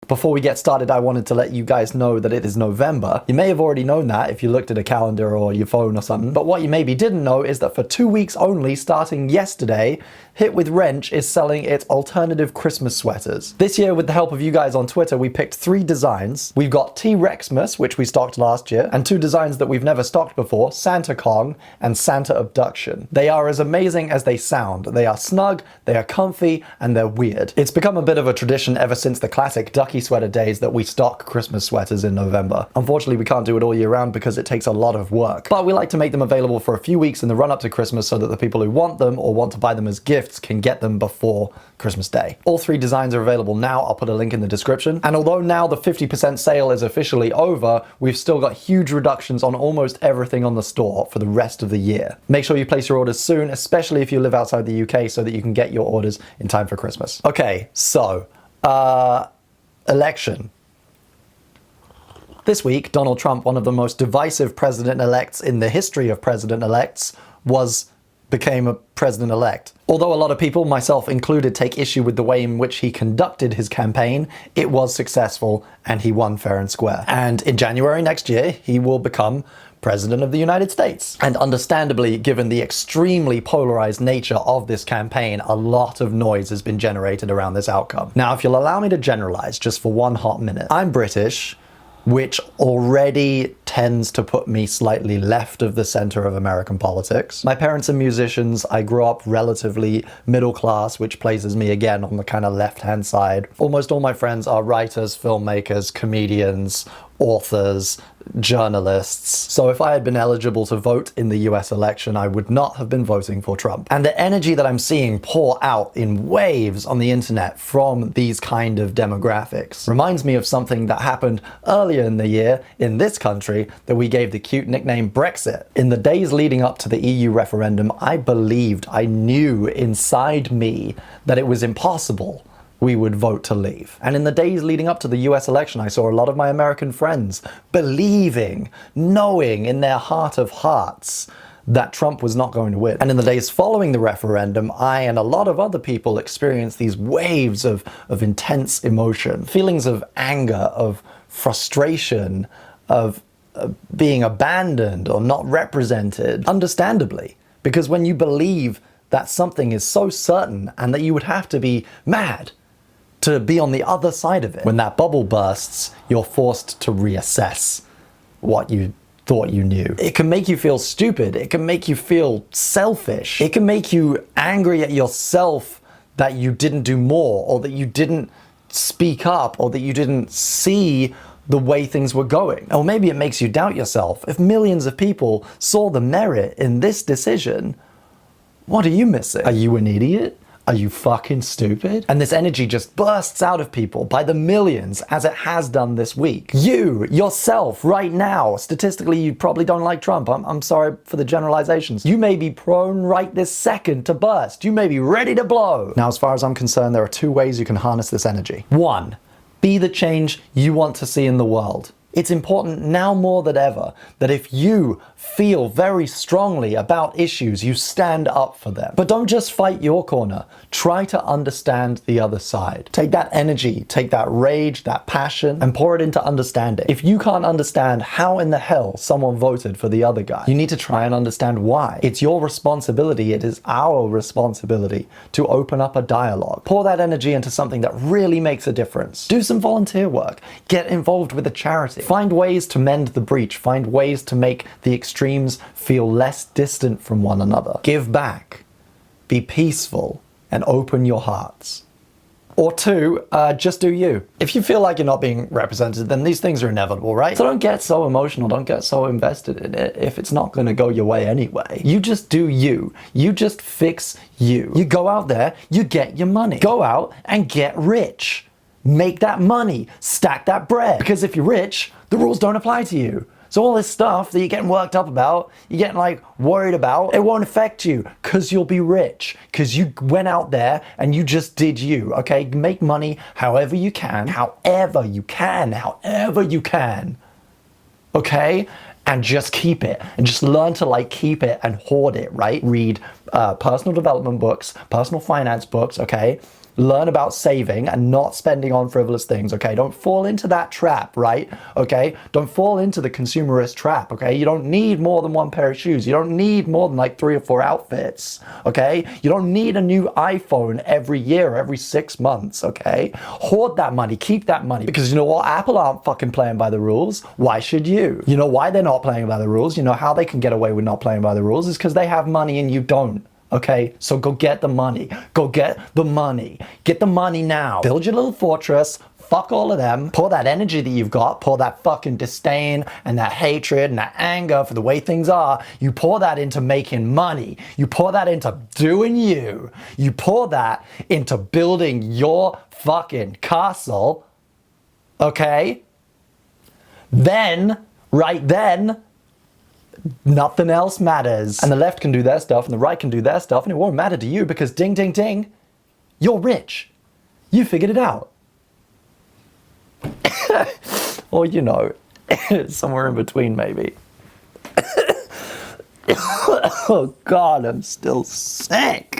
Before we get started, I wanted to let you guys know that it is November. You may have already known that if you looked at a calendar or your phone or something, but what you maybe didn't know is that for 2 weeks only, starting yesterday, Hit with Wrench is selling its alternative Christmas sweaters. This year, with the help of you guys on Twitter, we picked 3 designs. We've got T-Rexmas, which we stocked last year, and 2 designs that we've never stocked before, Santa Kong and Santa Abduction. They are as amazing as they sound. They are snug, they are comfy, and they're weird. It's become a bit of a tradition ever since the classic ducky sweater days that we stock Christmas sweaters in November. Unfortunately, we can't do it all year round because it takes a lot of work. But we like to make them available for a few weeks in the run-up to Christmas so that the people who want them or want to buy them as gifts can get them before Christmas Day. All 3 designs are available now. I'll put a link in the description. And although now the 50% sale is officially over, we've still got huge reductions on almost everything on the store for the rest of the year. Make sure you place your orders soon, especially if you live outside the UK, so that you can get your orders in time for Christmas. Okay, so, election. This week, Donald Trump, one of the most divisive president-elects in the history of president-elects, became a president-elect. Although a lot of people, myself included, take issue with the way in which he conducted his campaign, it was successful and he won fair and square. And in January next year, he will become President of the United States. And understandably, given the extremely polarized nature of this campaign, a lot of noise has been generated around this outcome. Now, if you'll allow me to generalize just for 1 hot minute, I'm British, which already tends to put me slightly left of the center of American politics. My parents are musicians. I grew up relatively middle class, which places me again on the kind of left-hand side. Almost all my friends are writers, filmmakers, comedians, authors, journalists. So if I had been eligible to vote in the US election, I would not have been voting for Trump. And the energy that I'm seeing pour out in waves on the internet from these kind of demographics reminds me of something that happened earlier in the year in this country that we gave the cute nickname Brexit. In the days leading up to the EU referendum, I knew inside me that it was impossible we would vote to leave. And in the days leading up to the US election, I saw a lot of my American friends believing, knowing in their heart of hearts that Trump was not going to win. And in the days following the referendum, I and a lot of other people experienced these waves of intense emotion, feelings of anger, of frustration, of being abandoned or not represented, understandably. Because when you believe that something is so certain and that you would have to be mad to be on the other side of it, when that bubble bursts, you're forced to reassess what you thought you knew. It can make you feel stupid. It can make you feel selfish. It can make you angry at yourself that you didn't do more, or that you didn't speak up, or that you didn't see the way things were going. Or maybe it makes you doubt yourself. If millions of people saw the merit in this decision, what are you missing? Are you an idiot? Are you fucking stupid? And this energy just bursts out of people by the millions, as it has done this week. You, yourself, right now, statistically, you probably don't like Trump. I'm sorry for the generalizations. You may be prone right this second to burst. You may be ready to blow. Now, as far as I'm concerned, there are 2 ways you can harness this energy. 1, be the change you want to see in the world. It's important now more than ever that if you feel very strongly about issues, you stand up for them. But don't just fight your corner. Try to understand the other side. Take that energy, take that rage, that passion, and pour it into understanding. If you can't understand how in the hell someone voted for the other guy, you need to try and understand why. It's your responsibility, it is our responsibility to open up a dialogue. Pour that energy into something that really makes a difference. Do some volunteer work. Get involved with a charity. Find ways to mend the breach. Find ways to make the extremes feel less distant from one another. Give back. Be peaceful and open your hearts. Or 2, just do you. If you feel like you're not being represented, then these things are inevitable, right? So don't get so emotional, don't get so invested in it if it's not gonna go your way anyway. You just do you. You just fix you. You go out there, you get your money. Go out and get rich. Make that money, stack that bread. Because if you're rich, the rules don't apply to you. So all this stuff that you're getting worked up about, you're getting like worried about, it won't affect you because you'll be rich. Because you went out there and you just did you, okay? Make money however you can, however you can, however you can, okay? And just keep it, and just learn to like keep it and hoard it, right? Read personal development books, personal finance books, okay? Learn about saving and not spending on frivolous things, okay? Don't fall into that trap, right? Okay? Don't fall into the consumerist trap, okay? You don't need more than one pair of shoes. You don't need more than like 3 or 4 outfits, okay? You don't need a new iPhone every year, every 6 months, okay? Hoard that money, keep that money, because you know what? Apple aren't fucking playing by the rules. Why should you? You know why they're not playing by the rules? You know how they can get away with not playing by the rules is because they have money and you don't. Okay, so go get the money. Go get the money. Get the money now. Build your little fortress. Fuck all of them. Pour that energy that you've got, pour that fucking disdain and that hatred and that anger for the way things are, you pour that into making money. You pour that into doing you. You pour that into building your fucking castle. Okay? Then, right then, nothing else matters. And the left can do their stuff and the right can do their stuff and it won't matter to you because ding, ding, ding, you're rich. You figured it out. Or, you know, somewhere in between maybe. Oh God, I'm still sick.